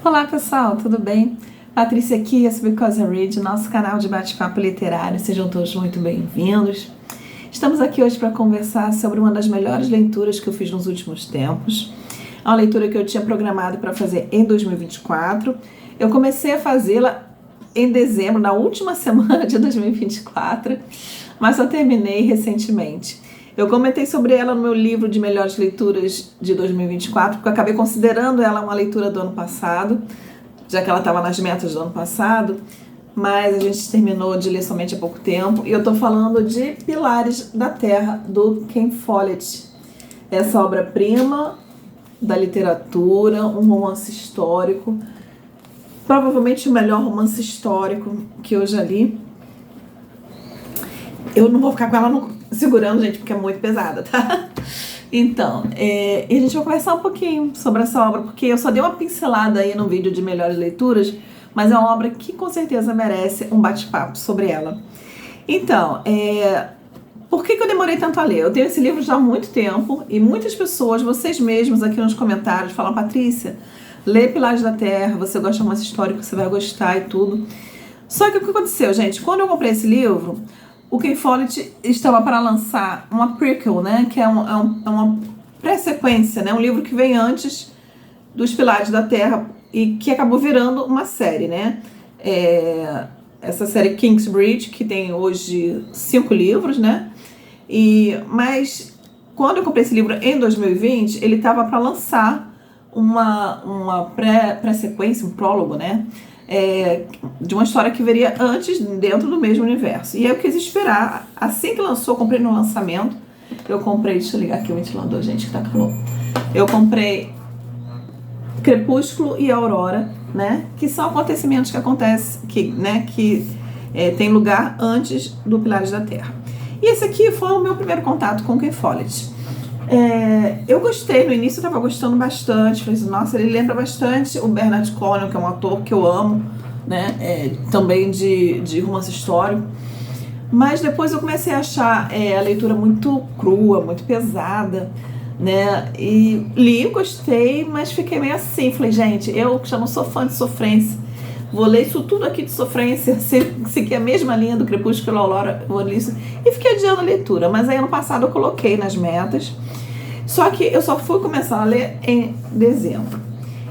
Olá pessoal, tudo bem? Patrícia aqui, esse Because I Read, nosso canal de bate-papo literário. Sejam todos muito bem-vindos. Estamos aqui hoje para conversar sobre uma das melhores leituras que eu fiz nos últimos tempos. É uma leitura que eu tinha programado para fazer em 2024. Eu comecei a fazê-la em dezembro, na última semana de 2024, mas só terminei recentemente. Eu comentei sobre ela no meu livro de melhores leituras de 2024, porque eu acabei considerando ela uma leitura do ano passado, já que ela estava nas metas do ano passado, mas a gente terminou de ler somente há pouco tempo, e eu estou falando de Pilares da Terra, do Ken Follett. Essa obra-prima da literatura, um romance histórico, provavelmente o melhor romance histórico que eu já li. Eu não vou ficar com ela segurando, gente, porque é muito pesada, tá? Então, e a gente vai conversar um pouquinho sobre essa obra, porque eu só dei uma pincelada aí no vídeo de melhores leituras, mas é uma obra que com certeza merece um bate-papo sobre ela. Então, por que eu demorei tanto a ler? Eu tenho esse livro já há muito tempo e muitas pessoas, vocês mesmos aqui nos comentários, falam: Patrícia, lê Pilares da Terra, você gosta de romance histórico, você vai gostar e tudo. Só que o que aconteceu, gente? Quando eu comprei esse livro, o Ken Follett estava para lançar uma prequel, né, que é uma pré-sequência, né, um livro que vem antes dos Pilares da Terra e que acabou virando uma série, né, essa série Kingsbridge, que tem hoje 5 livros, né, mas quando eu comprei esse livro em 2020, ele estava para lançar uma pré-sequência, um prólogo, né, de uma história que viria antes, dentro do mesmo universo. E eu quis esperar. Assim que lançou, eu comprei no lançamento. Eu comprei, deixa eu ligar aqui o ventilador, gente, que tá calor. Eu comprei Crepúsculo e Aurora, né? Que são acontecimentos que acontecem, que tem lugar antes do Pilares da Terra. E esse aqui foi o meu primeiro contato com o Ken Follett. Eu gostei, no início eu estava gostando bastante, falei assim, nossa, ele lembra bastante o Bernard Cornwell, que é um ator que eu amo, né, também de romance histórico, mas depois eu comecei a achar a leitura muito crua, muito pesada, né, e li, gostei, mas fiquei meio assim, falei, gente, eu já não sou fã de sofrência, vou ler isso tudo aqui de sofrência, seguir a mesma linha do Crepúsculo e Aurora, vou ler isso, e fiquei adiando a leitura, mas aí ano passado eu coloquei nas metas. Só que eu só fui começar a ler em dezembro.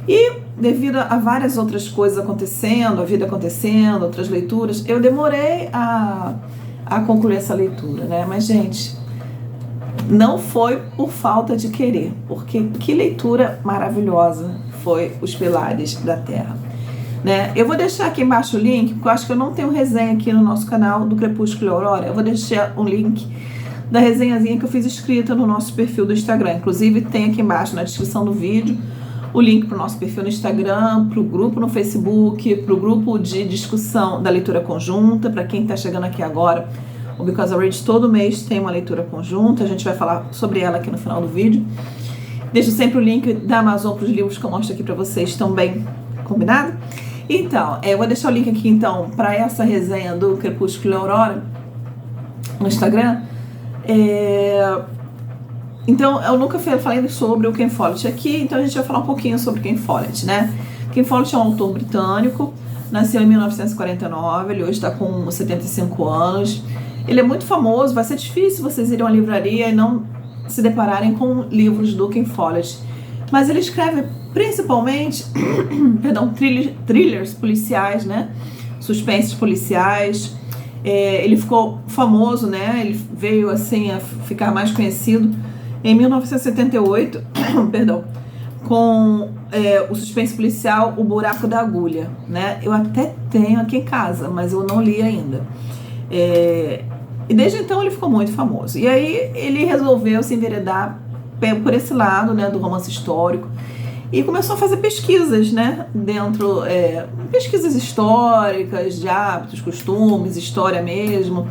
E devido a várias outras coisas acontecendo, a vida acontecendo, outras leituras, eu demorei a concluir essa leitura, né? Mas, gente, não foi por falta de querer, porque que leitura maravilhosa foi Os Pilares da Terra, né? Eu vou deixar aqui embaixo o link, porque eu acho que eu não tenho resenha aqui no nosso canal do Crepúsculo e Aurora. Eu vou deixar um link da resenhazinha que eu fiz escrita no nosso perfil do Instagram. Inclusive tem aqui embaixo na descrição do vídeo o link para o nosso perfil no Instagram, para o grupo no Facebook, para o grupo de discussão da leitura conjunta. Para quem está chegando aqui agora, o Because I Read todo mês tem uma leitura conjunta, a gente vai falar sobre ela aqui no final do vídeo. Deixo sempre o link da Amazon para os livros que eu mostro aqui para vocês também, combinado? Então, eu vou deixar o link aqui então para essa resenha do Crepúsculo e Aurora no Instagram. Então, eu nunca falei sobre o Ken Follett aqui, então a gente vai falar um pouquinho sobre o Ken Follett, né? Ken Follett é um autor britânico, nasceu em 1949, ele hoje está com 75 anos. Ele é muito famoso, vai ser difícil vocês irem à livraria e não se depararem com livros do Ken Follett. Mas ele escreve principalmente thrillers policiais, né? Suspenses policiais. Ele ficou famoso, né? Ele veio assim a ficar mais conhecido em 1978, com o suspense policial O Buraco da Agulha, né? Eu até tenho aqui em casa, mas eu não li ainda. E desde então ele ficou muito famoso. E aí ele resolveu se enveredar por esse lado, né, do romance histórico. E começou a fazer pesquisas, né, pesquisas históricas, de hábitos, costumes, história mesmo.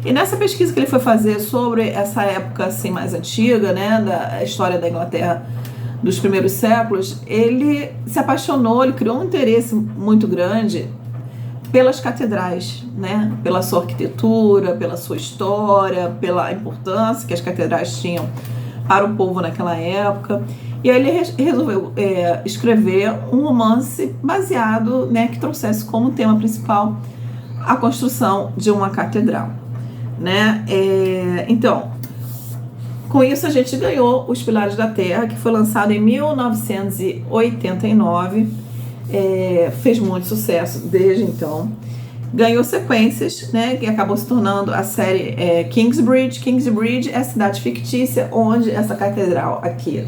E nessa pesquisa que ele foi fazer sobre essa época assim, mais antiga, né, da história da Inglaterra dos primeiros séculos, ele se apaixonou, ele criou um interesse muito grande pelas catedrais, né, pela sua arquitetura, pela sua história, pela importância que as catedrais tinham para o povo naquela época. E aí ele resolveu escrever um romance baseado, né, que trouxesse como tema principal a construção de uma catedral, né? Então, com isso a gente ganhou Os Pilares da Terra, que foi lançado em 1989, fez muito sucesso desde então. Ganhou sequências, né, que acabou se tornando a série Kingsbridge. Kingsbridge é a cidade fictícia onde essa catedral aqui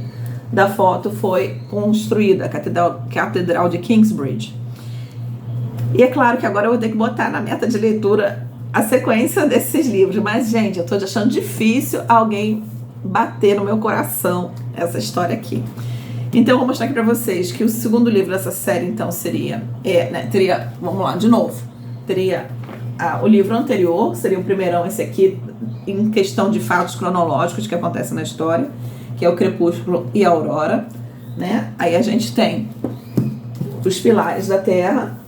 da foto foi construída, a Catedral de Kingsbridge. E é claro que agora eu vou ter que botar na meta de leitura a sequência desses livros, mas, gente, eu tô achando difícil alguém bater no meu coração essa história aqui. Então eu vou mostrar aqui pra vocês que o segundo livro dessa série, então, teria, vamos lá, de novo, teria o livro anterior, seria o primeirão, esse aqui, em questão de fatos cronológicos que acontecem na história, que é o Crepúsculo e a Aurora, né? Aí a gente tem Os Pilares da Terra,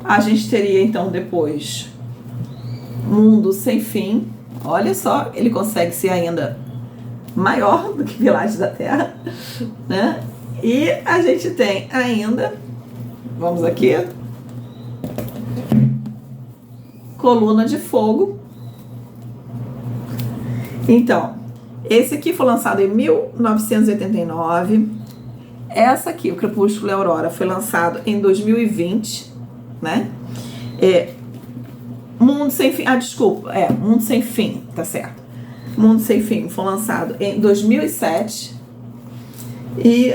a gente teria, então, depois Mundo Sem Fim. Olha só, ele consegue ser ainda maior do que Pilares da Terra, né? E a gente tem ainda, vamos aqui, Coluna de Fogo. Então, esse aqui foi lançado em 1989. Essa aqui, o Crepúsculo e a Aurora, foi lançado em 2020, né? Mundo Sem Fim, Mundo Sem Fim, tá certo. Mundo Sem Fim foi lançado em 2007 e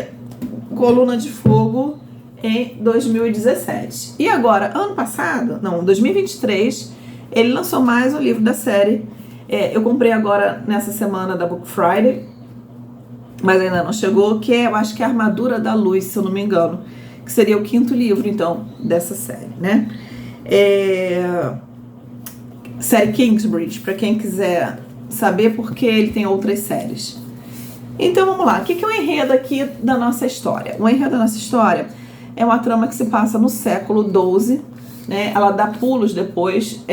Coluna de Fogo em 2017. E agora, ano passado, 2023, ele lançou mais um livro da série. Eu comprei agora nessa semana da Book Friday, mas ainda não chegou, que eu acho que é a Armadura da Luz, se eu não me engano, que seria o 5º livro, então, dessa série, né? Série Kingsbridge, para quem quiser saber, porque ele tem outras séries. Então vamos lá, o que é o enredo aqui da nossa história? O enredo da nossa história é uma trama que se passa no século XII, né? Ela dá pulos depois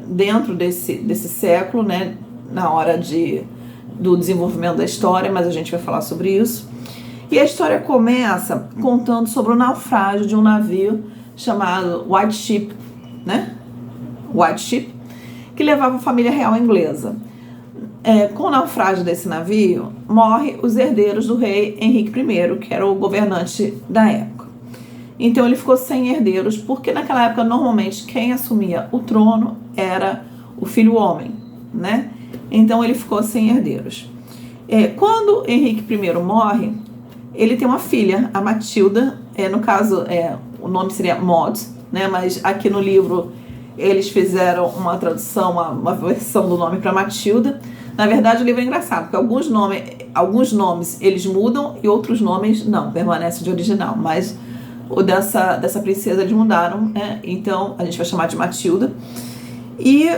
dentro desse século, né? Na hora do desenvolvimento da história, mas a gente vai falar sobre isso. E a história começa contando sobre o naufrágio de um navio chamado White Ship, né? White Ship, que levava a família real inglesa. Com o naufrágio desse navio, morrem os herdeiros do rei Henrique I, que era o governante da época. Então ele ficou sem herdeiros, porque naquela época, normalmente, quem assumia o trono era o filho homem, né? Então ele ficou sem herdeiros. Quando Henrique I morre, ele tem uma filha, a Matilda, no caso, o nome seria Maud, né? Mas aqui no livro eles fizeram uma tradução, uma versão do nome para Matilda. Na verdade, o livro é engraçado, porque alguns nomes eles mudam e outros nomes não, permanece de original. Mas o dessa princesa eles mudaram, né? Então a gente vai chamar de Matilda. E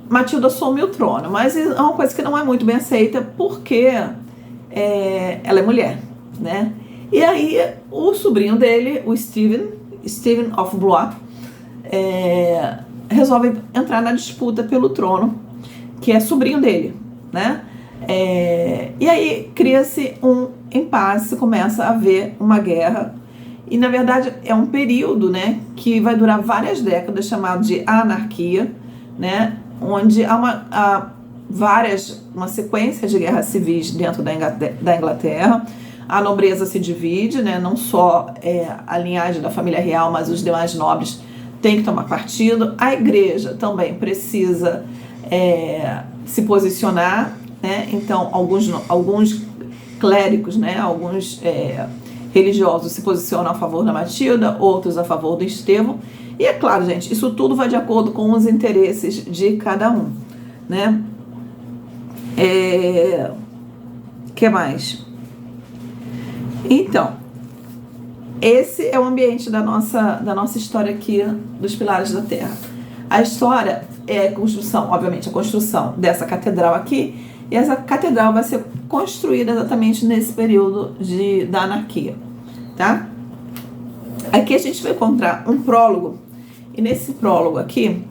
Matilda assume o trono, mas é uma coisa que não é muito bem aceita, porque ela é mulher, né? E aí o sobrinho dele, o Stephen of Blois, resolve entrar na disputa pelo trono, que é sobrinho dele, né? E aí cria-se um impasse, começa a haver uma guerra, e na verdade é um período, né, que vai durar várias décadas, chamado de anarquia, né, onde há uma sequência de guerras civis dentro da Inglaterra. A nobreza se divide, né, não só a linhagem da família real, mas os demais nobres têm que tomar partido. A igreja também precisa se posicionar, né? Então alguns clérigos, né, alguns religiosos se posicionam a favor da Matilda, outros a favor do Estevão. E é claro, gente, isso tudo vai de acordo com os interesses de cada um, né? Que mais? Então, esse é o ambiente da nossa história aqui dos Pilares da Terra. A história é a construção dessa catedral aqui, e essa catedral vai ser construída exatamente nesse período da anarquia, tá? Aqui a gente vai encontrar um prólogo, e nesse prólogo aqui,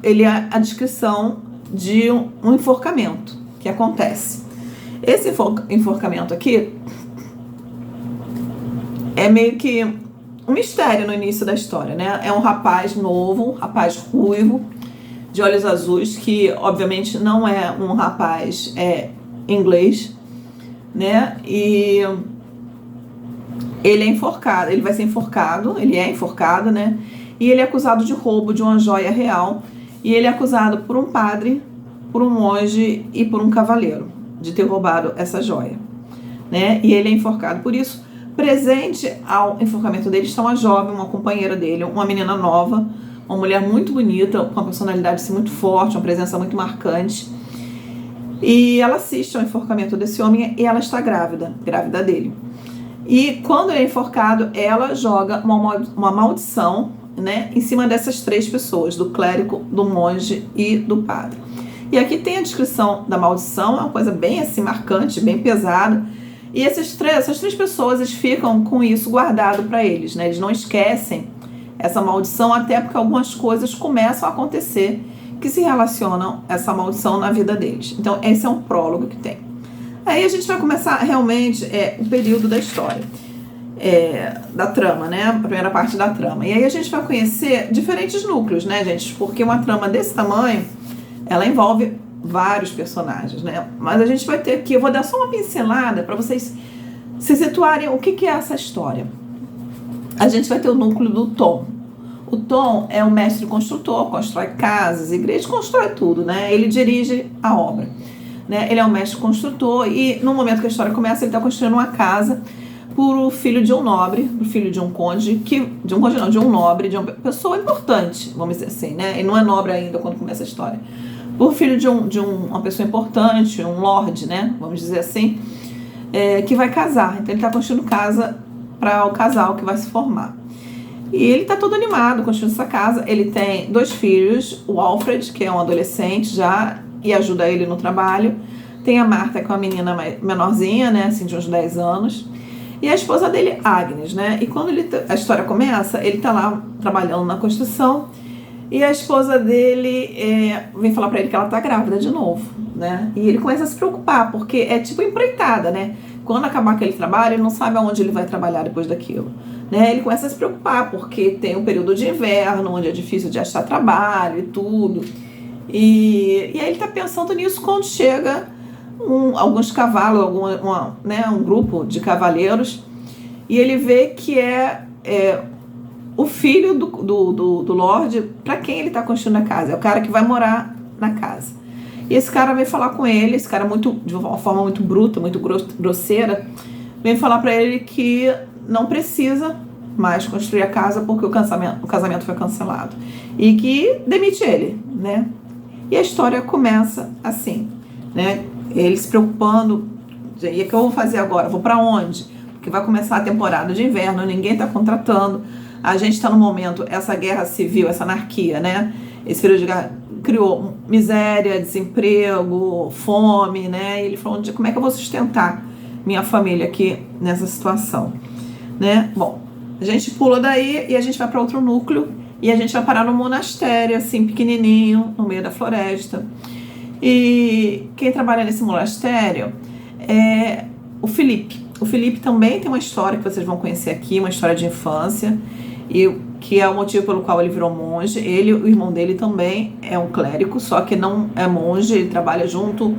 ele é a descrição de um enforcamento que acontece. Esse enforcamento aqui é meio que um mistério no início da história, né? É um rapaz novo, um rapaz ruivo, de olhos azuis, que obviamente não é um rapaz inglês, né? E ele é enforcado, ele vai ser enforcado, ele é enforcado, né? E ele é acusado de roubo de uma joia real. E ele é acusado por um padre, por um monge e por um cavaleiro de ter roubado essa joia, né? E ele é enforcado por isso. Presente ao enforcamento dele está uma jovem, uma companheira dele, uma menina nova, uma mulher muito bonita, com uma personalidade assim, muito forte, uma presença muito marcante. E ela assiste ao enforcamento desse homem e ela está grávida dele. E quando ele é enforcado, ela joga uma maldição, né, em cima dessas 3 pessoas, do clérigo, do monge e do padre. E aqui tem a descrição da maldição, é uma coisa bem assim marcante, bem pesada. E essas três pessoas, eles ficam com isso guardado para eles, né? Eles não esquecem essa maldição, até porque algumas coisas começam a acontecer que se relacionam a essa maldição na vida deles. Então, esse é um prólogo que tem. Aí a gente vai começar realmente o período da história, da trama, né? A primeira parte da trama. E aí a gente vai conhecer diferentes núcleos, né, gente? Porque uma trama desse tamanho, ela envolve vários personagens, né? Mas a gente vai ter aqui, eu vou dar só uma pincelada para vocês se situarem o que é essa história. A gente vai ter o núcleo do Tom. O Tom é um mestre construtor, constrói casas, igrejas, constrói tudo, né? Ele dirige a obra, né? Ele é um mestre construtor e no momento que a história começa, ele está construindo uma casa por filho de um nobre, por filho de um conde, de um nobre, de uma pessoa importante, vamos dizer assim, né? Ele não é nobre ainda quando começa a história. Por filho de uma pessoa importante, um lord, né? Vamos dizer assim, que vai casar. Então ele está construindo casa para o casal que vai se formar. E ele está todo animado construindo essa casa. Ele tem 2 filhos, o Alfred, que é um adolescente já e ajuda ele no trabalho. Tem a Marta, que é uma menina menorzinha, né? Assim, de uns 10 anos. E a esposa dele, Agnes, né? E quando a história começa, ele está lá trabalhando na construção e a esposa dele vem falar para ele que ela está grávida de novo, né? E ele começa a se preocupar, porque é tipo empreitada, né? Quando acabar aquele trabalho, ele não sabe aonde ele vai trabalhar depois daquilo, né? Ele começa a se preocupar, porque tem um período de inverno, onde é difícil de achar trabalho e tudo. E aí ele está pensando nisso quando chega alguns cavalos, um grupo de cavaleiros, e ele vê que o filho do Lorde, para quem ele está construindo a casa, é o cara que vai morar na casa. E esse cara vem falar com ele, esse cara de uma forma muito bruta, muito grosseira, vem falar para ele que não precisa mais construir a casa porque o casamento foi cancelado e que demite ele, né? E a história começa assim, né? Ele se preocupando, e o que eu vou fazer agora? Vou para onde? Porque vai começar a temporada de inverno, ninguém está contratando. A gente está no momento, essa guerra civil, essa anarquia, né? Esse período de guerra criou miséria, desemprego, fome, né? E ele falou, como é que eu vou sustentar minha família aqui nessa situação, né? Bom, a gente pula daí e a gente vai para outro núcleo e a gente vai parar num monastério, assim, pequenininho, no meio da floresta. E quem trabalha nesse monastério é o Felipe. O Felipe também tem uma história que vocês vão conhecer aqui, uma história de infância, e que é o motivo pelo qual ele virou monge. Ele, o irmão dele também é um clérigo, só que não é monge, ele trabalha junto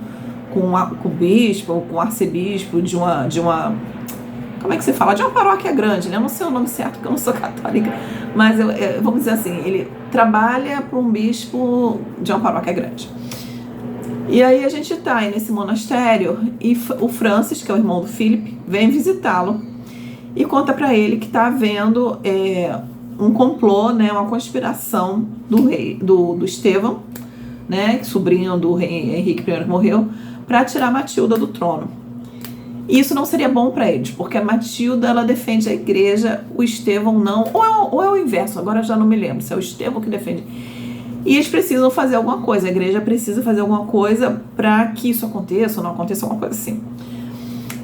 com o bispo, com o arcebispo de uma como é que se fala? De uma paróquia grande, né? Eu não sei o nome certo, porque eu não sou católica, mas vamos dizer assim, ele trabalha para um bispo de uma paróquia grande. E aí a gente tá aí nesse monastério e o Francis, que é o irmão do Philip, vem visitá-lo e conta para ele que tá havendo um complô, né, uma conspiração do rei, do Estevão, né, sobrinho do rei Henrique I que morreu, para tirar Matilda do trono. E isso não seria bom para eles, porque a Matilda, ela defende a igreja, o Estevão não, ou é o inverso, agora eu já não me lembro se é o Estevão que defende. E eles precisam fazer alguma coisa, a igreja precisa fazer alguma coisa para que isso aconteça ou não aconteça, alguma coisa assim.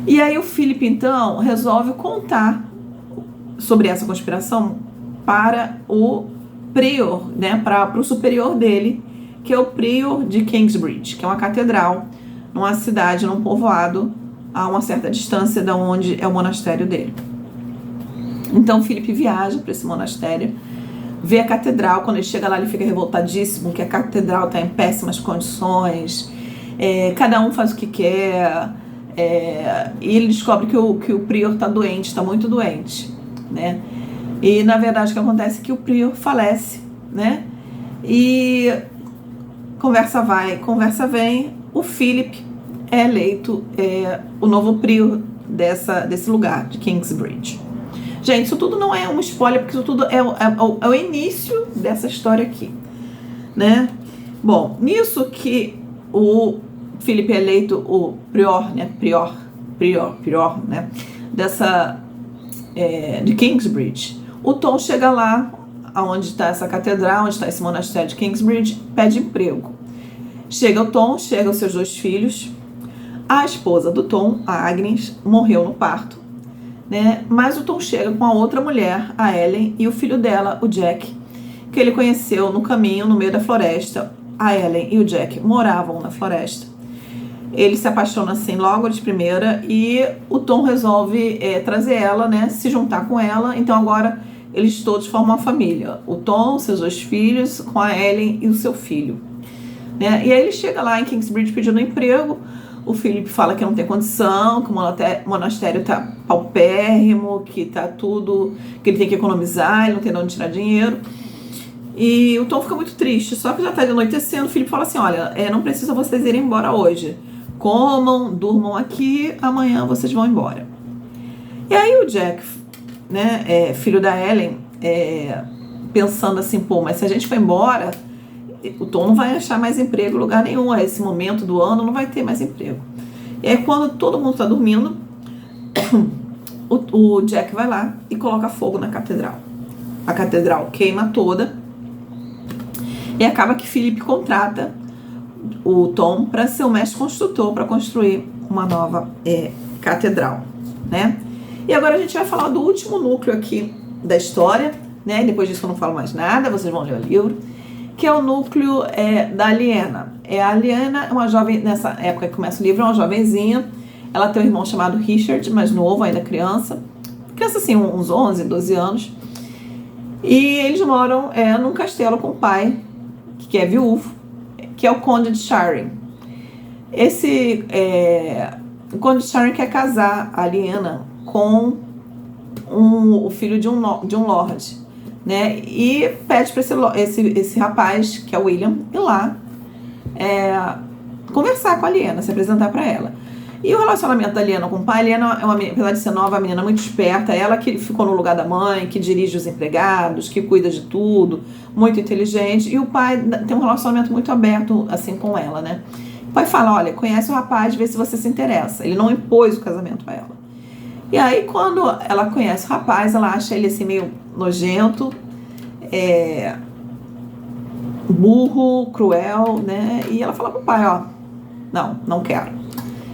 E aí o Philip, então, resolve contar sobre essa conspiração para o prior, né, para o superior dele, que é o prior de Kingsbridge, que é uma catedral numa cidade, num povoado, a uma certa distância da onde é o monastério dele. Então Philip viaja para esse monastério, vê a catedral. Quando ele chega lá, ele fica revoltadíssimo, que a catedral está em péssimas condições, cada um faz o que quer, e ele descobre que o prior está doente, está muito doente, né? E na verdade o que acontece é que o prior falece, né? E conversa vai, conversa vem, o Philip é eleito o novo prior desse lugar, de Kingsbridge. Gente, isso tudo não é um spoiler, porque isso tudo é o início dessa história aqui, né? Bom, nisso que o Philip é eleito o prior, né? Prior, né? De Kingsbridge. O Tom chega lá, onde está essa catedral, onde está esse monastério de Kingsbridge, pede emprego. Chega o Tom, chegam os seus 2 filhos. A esposa do Tom, a Agnes, morreu no parto, né? Mas o Tom chega com a outra mulher, a Ellen, e o filho dela, o Jack, que ele conheceu no caminho, no meio da floresta. A Ellen e o Jack moravam na floresta. Ele se apaixona assim logo de primeira, e o Tom resolve trazer ela, né? Se juntar com ela. Então agora eles todos formam uma família. O Tom, seus 2 filhos, com a Ellen e o seu filho, né? E aí ele chega lá em Kingsbridge pedindo emprego. O Philip fala que não tem condição, que o monastério tá paupérrimo, que tá tudo, que ele tem que economizar, ele não tem de onde tirar dinheiro. E o Tom fica muito triste, só que já tá anoitecendo. O Philip fala assim: olha, não precisa vocês irem embora hoje. Comam, durmam aqui, amanhã vocês vão embora. E aí o Jack, né, filho da Ellen, pensando assim, pô, mas se a gente for embora, o Tom não vai achar mais emprego em lugar nenhum. A esse momento do ano não vai ter mais emprego. E aí quando todo mundo está dormindo, o Jack vai lá e coloca fogo na catedral. A catedral queima toda. E acaba que Philip contrata o Tom para ser o mestre construtor, para construir uma nova catedral, né? E agora a gente vai falar do último núcleo aqui da história, né? Depois disso eu não falo mais nada, vocês vão ler o livro, que é o núcleo da Aliena. A Aliena é uma jovem, nessa época que começa o livro, é uma jovenzinha. Ela tem um irmão chamado Richard, mais novo, ainda criança assim, uns 11, 12 anos. E eles moram num castelo com o pai, que é viúvo, que é o Conde de Sharing. O Conde de Sharing quer casar a Aliena com o filho de um lord, né? E pede para esse rapaz, que é o William, ir lá conversar com a Aliena, se apresentar para ela. E o relacionamento da Aliena com o pai, a Aliena apesar de ser nova, a menina muito esperta, ela que ficou no lugar da mãe, que dirige os empregados, que cuida de tudo, muito inteligente, e o pai tem um relacionamento muito aberto assim com ela, né? O pai fala: olha, conhece o rapaz, vê se você se interessa. Ele não impôs o casamento para ela. E aí quando ela conhece o rapaz, ela acha ele assim meio nojento, burro, cruel, né? E ela fala pro pai: ó, não quero.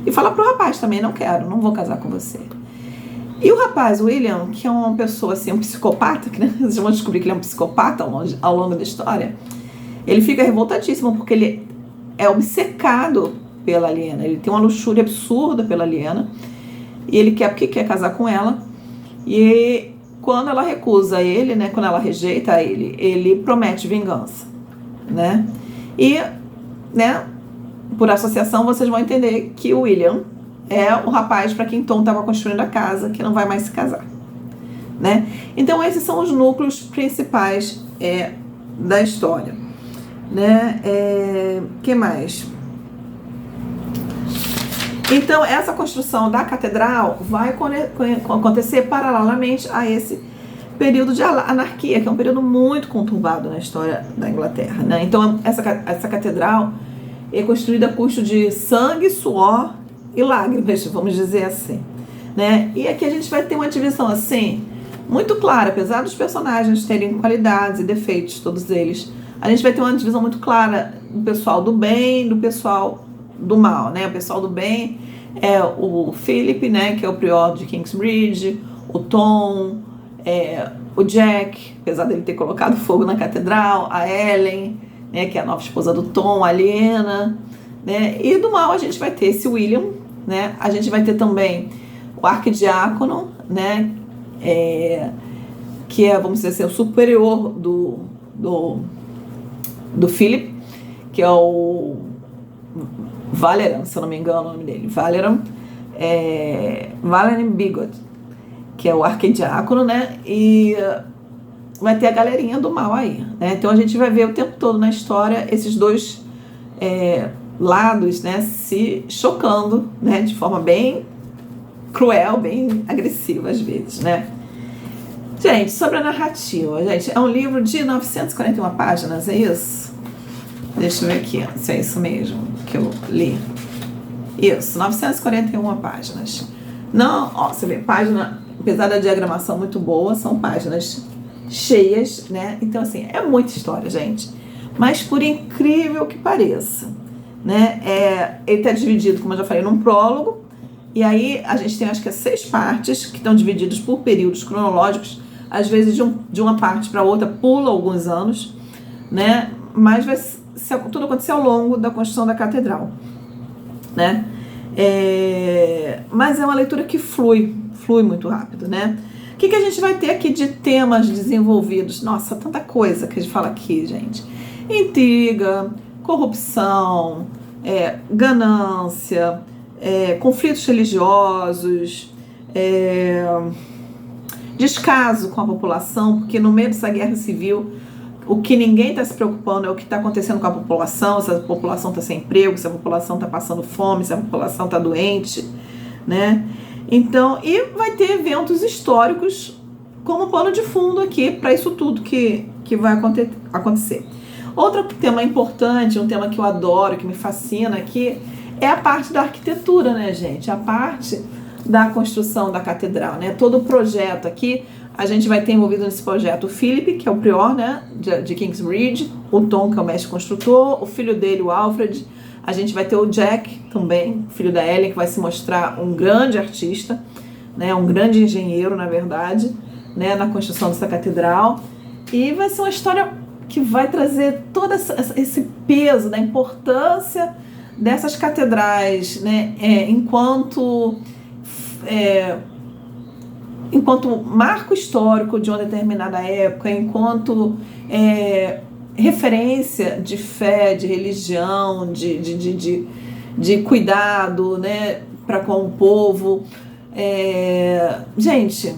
E fala pro rapaz também: não quero, não vou casar com você. E o rapaz, o William, que é uma pessoa assim, um psicopata, que, né, vocês vão descobrir que ele é um psicopata ao longo da história, ele fica revoltadíssimo porque ele é obcecado pela Aliena. Ele tem uma luxúria absurda pela Aliena e ele quer casar com ela. E quando ela recusa ele, né, quando ela rejeita ele, ele promete vingança, né? E, né, por associação, vocês vão entender que o William é o rapaz para quem Tom estava construindo a casa, que não vai mais se casar, né? Então esses são os núcleos principais da história, né? Que mais? Então essa construção da catedral vai acontecer paralelamente a esse período de anarquia, que é um período muito conturbado na história da Inglaterra, né? Então essa catedral é construída a custo de sangue, suor e lágrimas, vamos dizer assim, né? E aqui a gente vai ter uma divisão assim muito clara, apesar dos personagens terem qualidades e defeitos, todos eles, a gente vai ter uma divisão muito clara do pessoal do bem e do pessoal do mal, né? O pessoal do bem é o Philip, né, que é o prior de Kingsbridge, o Tom, o Jack, apesar dele ter colocado fogo na catedral, a Ellen, né, que é a nova esposa do Tom, a Aliena, né? E do mal a gente vai ter esse William, né? A gente vai ter também o arquidiácono, né? Que é, vamos dizer assim, o superior do Philip, que é o Valeran, se eu não me engano o nome dele, Valeran Bigot, que é o arquidiácono, né? E vai ter a galerinha do mal aí, né? Então a gente vai ver o tempo todo na história esses dois lados, né, se chocando, né, de forma bem cruel, bem agressiva às vezes, né? Gente, sobre a narrativa, gente, é um livro de 941 páginas, é isso? Deixa eu ver aqui, se é isso mesmo que eu li. Isso, 941 páginas. Não, ó, você vê, página, apesar da diagramação muito boa, são páginas cheias, né? Então, assim, é muita história, gente. Mas por incrível que pareça, né? Ele está dividido, como eu já falei, num prólogo. E aí a gente tem, acho que 6 partes que estão divididas por períodos cronológicos. Às vezes de uma parte para outra pula alguns anos, né? Mas tudo acontecer ao longo da construção da catedral, né? Mas é uma leitura que flui muito rápido, né? O que a gente vai ter aqui de temas desenvolvidos? Nossa, tanta coisa que a gente fala aqui, gente. Intriga, corrupção, ganância, conflitos religiosos, descaso com a população, porque no meio dessa guerra civil, o que ninguém está se preocupando é o que está acontecendo com a população, se a população está sem emprego, se a população está passando fome, se a população está doente, né? Então, e vai ter eventos históricos como pano de fundo aqui para isso tudo que vai acontecer. Outro tema importante, um tema que eu adoro, que me fascina aqui, é a parte da arquitetura, né, gente? A parte da construção da catedral, né? Todo o projeto aqui, a gente vai ter envolvido nesse projeto o Philip, que é o prior, né, de Kingsbridge, o Tom, que é o mestre construtor, o filho dele, o Alfred. A gente vai ter o Jack também, filho da Ellen, que vai se mostrar um grande artista, né, um grande engenheiro, na verdade, né, na construção dessa catedral. E vai ser uma história que vai trazer todo esse peso da importância dessas catedrais, né, enquanto marco histórico de uma determinada época, enquanto referência de fé, de religião, de cuidado, né, para com o povo. Gente,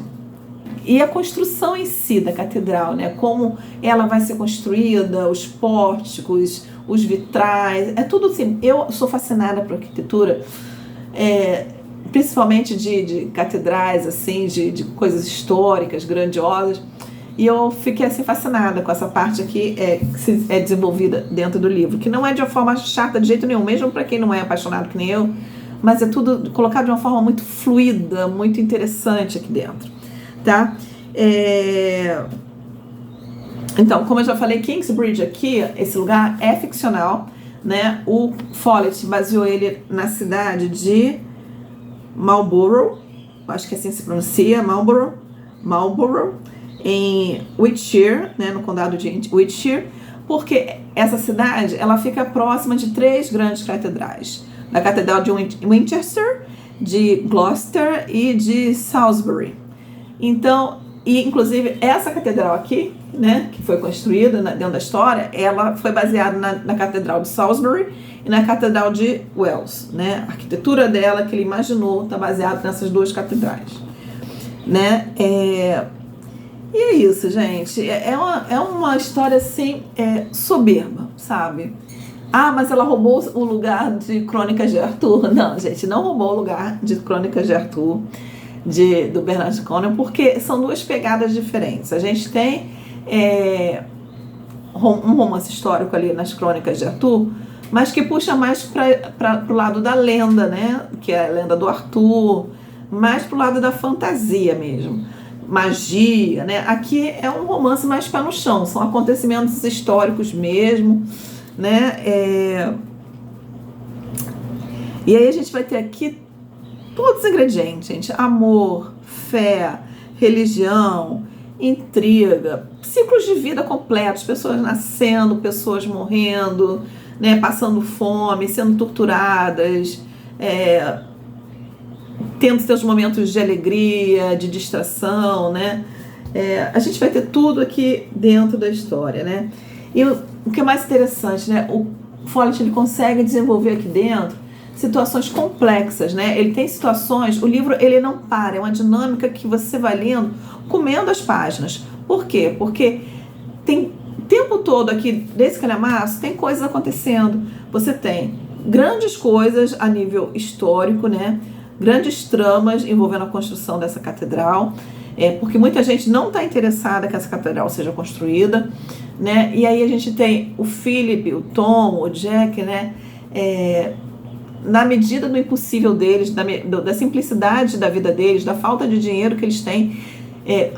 e a construção em si da catedral, né, como ela vai ser construída, os pórticos, os vitrais, é tudo assim. Eu sou fascinada por arquitetura, principalmente de catedrais, assim, de coisas históricas, grandiosas. E eu fiquei assim fascinada com essa parte aqui que é desenvolvida dentro do livro, que não é de uma forma chata de jeito nenhum, mesmo para quem não é apaixonado que nem eu, mas é tudo colocado de uma forma muito fluida, muito interessante aqui dentro, tá? Então, como eu já falei, Kingsbridge aqui, esse lugar é ficcional, né? O Follett baseou ele na cidade de Marlborough, acho que assim se pronuncia, Marlborough, em Wiltshire, né, no condado de Wiltshire, porque essa cidade ela fica próxima de 3 grandes catedrais, da Catedral de Winchester, de Gloucester e de Salisbury. Então, e inclusive essa catedral aqui, né, que foi construída dentro da história, ela foi baseada na Catedral de Salisbury e na Catedral de Wells, né? A arquitetura dela que ele imaginou está baseada nessas 2 catedrais, né? E é isso, gente. É uma história assim soberba, sabe? Ah, mas ela roubou o lugar de Crônicas de Arthur. Não, gente, não roubou o lugar de Crônicas de Arthur, do Bernard Cornwell, porque são 2 pegadas diferentes. A gente tem um romance histórico ali nas Crônicas de Arthur, mas que puxa mais para o lado da lenda, né? Que é a lenda do Arthur, mais para o lado da fantasia mesmo, magia, né? Aqui é um romance mais pé no chão, são acontecimentos históricos mesmo, né? E aí a gente vai ter aqui todos os ingredientes, gente: amor, fé, religião, intriga, ciclos de vida completos, pessoas nascendo, pessoas morrendo, né, passando fome, sendo torturadas, tendo seus momentos de alegria, de distração, né? A gente vai ter tudo aqui dentro da história, né? E o que é mais interessante, né? O Follett, ele consegue desenvolver aqui dentro situações complexas, né? Ele tem situações, o livro ele não para, é uma dinâmica que você vai lendo, comendo as páginas. Por quê? Porque tem o tempo todo aqui, desse calhamaço, tem coisas acontecendo. Você tem grandes coisas a nível histórico, né? Grandes tramas envolvendo a construção dessa catedral, porque muita gente não está interessada que essa catedral seja construída, né? E aí a gente tem o Philip, o Tom, o Jack, né? Na medida do impossível deles, da simplicidade da vida deles, da falta de dinheiro que eles têm,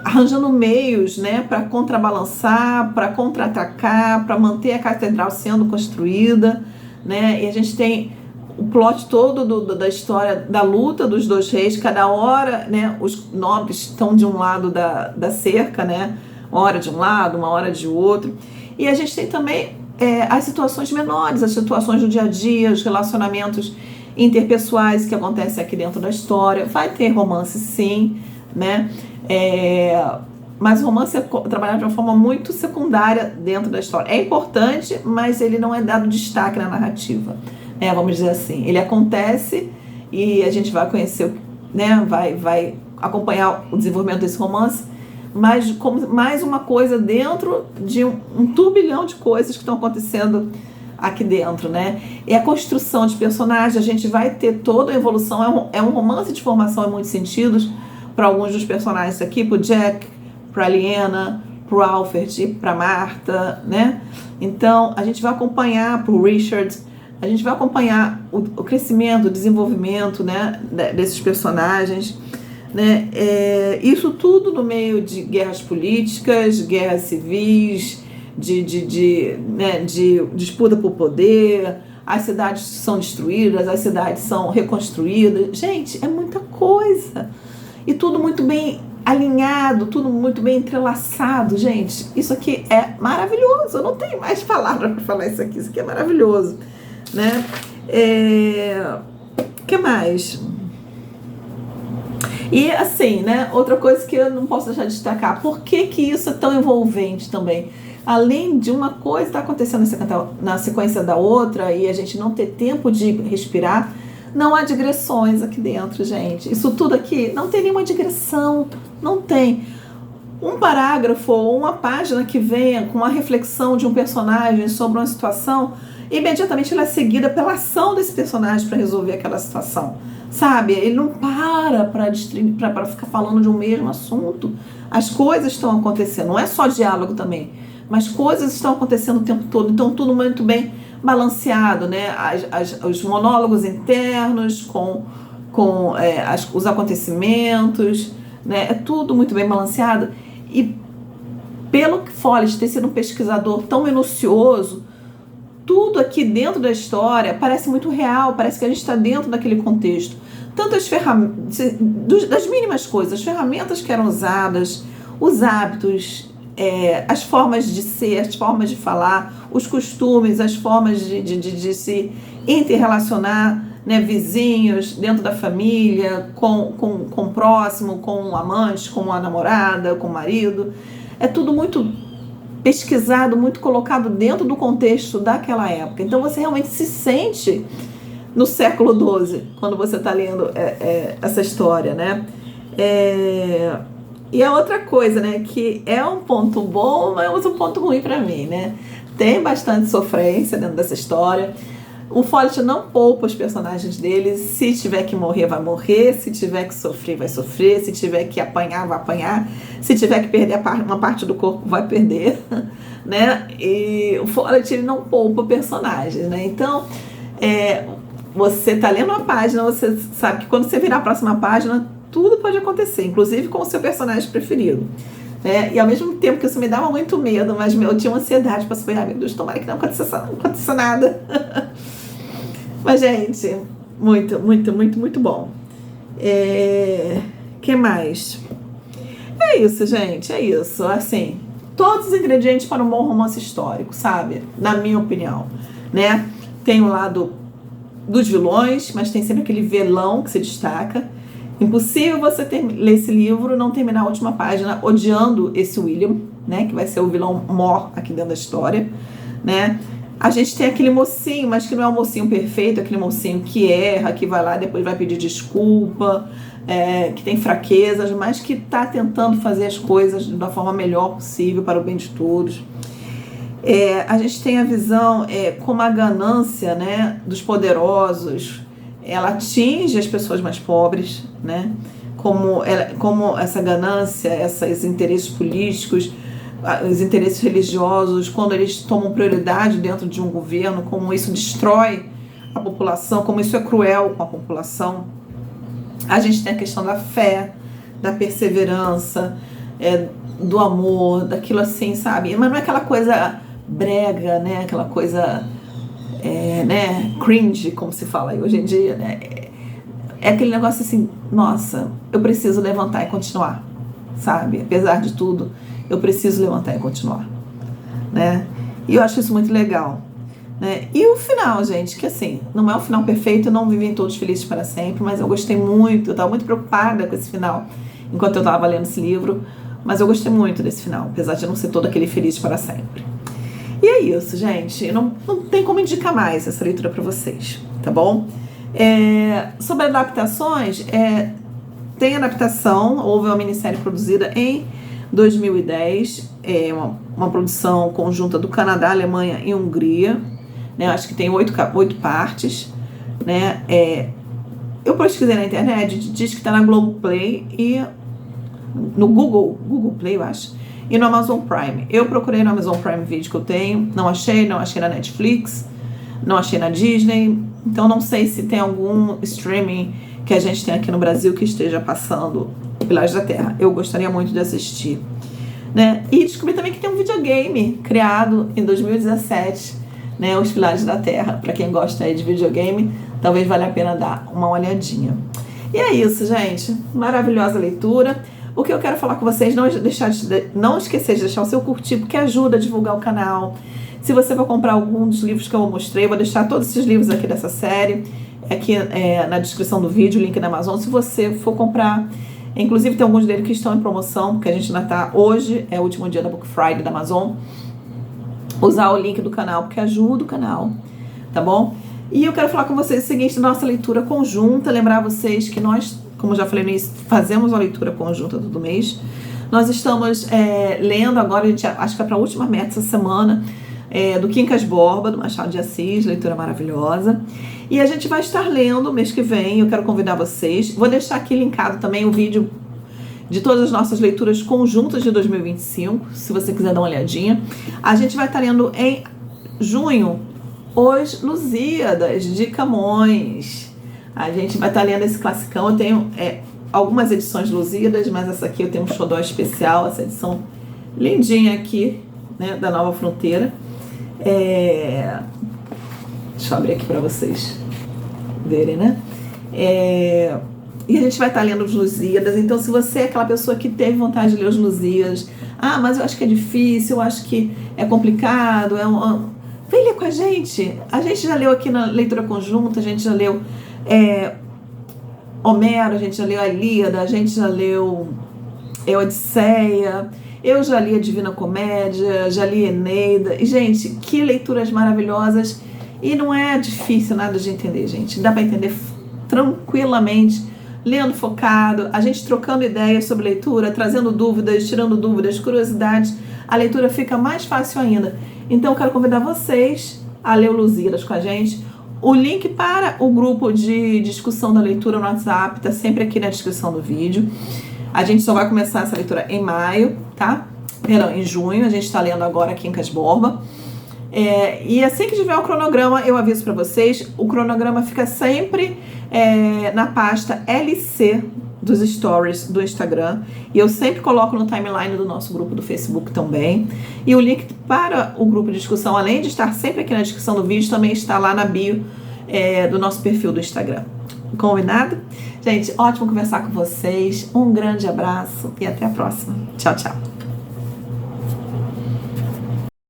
arranjando meios, né, para contrabalançar, para contra-atacar, para manter a catedral sendo construída, né? E a gente tem o plot todo da história da luta dos dois reis. Cada hora, né, os nobres estão de um lado da cerca, né? Uma hora de um lado, uma hora de outro. E a gente tem também as situações menores, as situações do dia a dia, os relacionamentos interpessoais que acontecem aqui dentro da história. Vai ter romance, sim, né? Mas o romance é trabalhado de uma forma muito secundária dentro da história. É importante, mas ele não é dado destaque na narrativa, vamos dizer assim. Ele acontece e a gente vai conhecer, né? Vai acompanhar o desenvolvimento desse romance, mas como mais uma coisa dentro de um turbilhão de coisas que estão acontecendo aqui dentro, né? E a construção de personagens, a gente vai ter toda a evolução. É um romance de formação em muitos sentidos, para alguns dos personagens aqui, para o Jack, para a Liena, para o Alfred, para a Marta, né? Então, a gente vai acompanhar para o Richard, a gente vai acompanhar o crescimento, o desenvolvimento, né, desses personagens, né? Isso tudo no meio de guerras políticas, guerras civis, de disputa por poder. As cidades são destruídas, as cidades são reconstruídas. Gente, é muita coisa. E tudo muito bem alinhado, tudo muito bem entrelaçado. Gente, isso aqui é maravilhoso. Eu não tenho mais palavras para falar isso aqui. Isso aqui é maravilhoso, né? O que mais? E assim, né? Outra coisa que eu não posso deixar de destacar. Por que isso é tão envolvente também? Além de uma coisa estar acontecendo na sequência da outra e a gente não ter tempo de respirar, não há digressões aqui dentro, gente. Isso tudo aqui não tem nenhuma digressão, não tem. Um parágrafo ou uma página que venha com uma reflexão de um personagem sobre uma situação, imediatamente ela é seguida pela ação desse personagem para resolver aquela situação, sabe? Ele não para ficar falando de um mesmo assunto. As coisas estão acontecendo, não é só diálogo também, mas coisas estão acontecendo o tempo todo. Então tudo muito bem balanceado, né? Os monólogos internos com os acontecimentos, né? É tudo muito bem balanceado. E pelo que Follett ter sido um pesquisador tão minucioso, tudo aqui dentro da história parece muito real, parece que a gente está dentro daquele contexto. Tanto as ferramentas, das mínimas coisas, as ferramentas que eram usadas, os hábitos, as formas de ser, as formas de falar, os costumes, as formas de se interrelacionar, né, vizinhos, dentro da família, com o próximo, com o amante, com a namorada, com o marido. É tudo muito pesquisado, muito colocado dentro do contexto daquela época. Então você realmente se sente no século XII, quando você está lendo essa história, né? E a outra coisa, né, que é um ponto bom, mas um ponto ruim para mim, né? Tem bastante sofrência dentro dessa história. O Follett não poupa os personagens dele. Se tiver que morrer, vai morrer. Se tiver que sofrer, vai sofrer. Se tiver que apanhar, vai apanhar. Se tiver que perder uma parte do corpo, vai perder, né? E o Follett, ele não poupa personagens, né? Então, você tá lendo uma página, você sabe que quando você virar a próxima página, tudo pode acontecer, inclusive com o seu personagem preferido, né? E ao mesmo tempo que isso me dava muito medo, mas eu tinha uma ansiedade para saber, meu Deus, tomara que não aconteça nada. Mas, gente, muito, muito, muito, muito bom. Que mais? É isso, gente, é isso. Assim, todos os ingredientes para um bom romance histórico, sabe? Na minha opinião, né? tem o lado dos vilões, mas tem sempre aquele vilão que se destaca. Impossível você ler esse livro e não terminar a última página odiando esse William, né, que vai ser o vilão mor aqui dentro da história, né? A gente tem aquele mocinho, mas que não é um mocinho perfeito, aquele mocinho que erra, que vai lá e depois vai pedir desculpa, que tem fraquezas, mas que está tentando fazer as coisas da forma melhor possível para o bem de todos. A gente tem a visão como a ganância, né, dos poderosos, ela atinge as pessoas mais pobres, né? Como essa ganância, esses interesses políticos, os interesses religiosos, quando eles tomam prioridade dentro de um governo, como isso destrói a população, como isso é cruel com a população. A gente tem a questão da fé, da perseverança, do amor, daquilo assim, sabe? Mas não é aquela coisa brega, né? Aquela coisa né? Cringe, como se fala aí hoje em dia, né? É aquele negócio assim, nossa, eu preciso levantar e continuar, sabe? Apesar de tudo, eu preciso levantar e continuar, né? E eu acho isso muito legal, né? E o final, gente, que assim, não é um final perfeito, não vivem todos felizes para sempre, mas eu gostei muito, eu estava muito preocupada com esse final, enquanto eu estava lendo esse livro, mas eu gostei muito desse final, apesar de não ser todo aquele feliz para sempre. E é isso, gente, não tem como indicar mais essa leitura para vocês, tá bom? Sobre adaptações, tem adaptação, houve uma minissérie produzida em 2010, uma produção conjunta do Canadá, Alemanha e Hungria, né? Acho que tem 8 partes, né? Eu pesquisei na internet, diz que está na Globoplay e no Google Play, eu acho, e no Amazon Prime. Eu procurei no Amazon Prime Video que eu tenho, não achei na Netflix, não achei na Disney, então não sei se tem algum streaming que a gente tem aqui no Brasil que esteja passando Pilares da Terra. Eu gostaria muito de assistir, né? E descobri também que tem um videogame criado em 2017, né? Os Pilares da Terra. Para quem gosta aí de videogame, talvez valha a pena dar uma olhadinha. E é isso, gente. Maravilhosa leitura. O que eu quero falar com vocês, não esquecer de deixar o seu curtir, porque ajuda a divulgar o canal. Se você for comprar algum dos livros que eu mostrei, eu vou deixar todos esses livros aqui dessa série, aqui na descrição do vídeo, o link da Amazon. Se você for comprar, inclusive tem alguns deles que estão em promoção, porque a gente ainda está, hoje é o último dia da Book Friday da Amazon, usar o link do canal, porque ajuda o canal, tá bom? E eu quero falar com vocês o seguinte, nossa leitura conjunta, lembrar vocês que nós, como já falei no início, fazemos uma leitura conjunta todo mês. Nós estamos lendo agora, acho que é para a última meta essa semana, do Quincas Borba, do Machado de Assis, leitura maravilhosa. E a gente vai estar lendo mês que vem, eu quero convidar vocês. Vou deixar aqui linkado também o vídeo de todas as nossas leituras conjuntas de 2025, se você quiser dar uma olhadinha. A gente vai estar lendo em junho Os Lusíadas, de Camões. A gente vai estar lendo esse classicão. Eu tenho algumas edições Lusíadas, mas essa aqui eu tenho um xodó especial, essa edição lindinha aqui, né, da Nova Fronteira. Deixa eu abrir aqui para vocês verem, né? E a gente vai estar lendo os Lusíadas. Então, se você é aquela pessoa que teve vontade de ler os Lusíadas, mas eu acho que é difícil, eu acho que é complicado, vem ler com a gente. A gente já leu aqui na leitura conjunta, a gente já leu Homero, a gente já leu a Ilíada, a gente já leu Odisseia, eu já li a Divina Comédia, já li Eneida. E, gente, que leituras maravilhosas. E não é difícil nada de entender, gente. Dá para entender tranquilamente, lendo focado, a gente trocando ideias sobre leitura, trazendo dúvidas, tirando dúvidas, curiosidades. A leitura fica mais fácil ainda. Então, eu quero convidar vocês a ler o Lusíadas com a gente. O link para o grupo de discussão da leitura no WhatsApp está sempre aqui na descrição do vídeo. A gente só vai começar essa leitura em maio, tá? Em junho. A gente está lendo agora Quincas Borba. E assim que tiver o cronograma, eu aviso para vocês. O cronograma fica sempre na pasta LC dos stories do Instagram. E eu sempre coloco no timeline do nosso grupo do Facebook também. E o link para o grupo de discussão, além de estar sempre aqui na descrição do vídeo, também está lá na bio do nosso perfil do Instagram. Combinado? Gente, ótimo conversar com vocês. Um grande abraço e até a próxima. Tchau, tchau.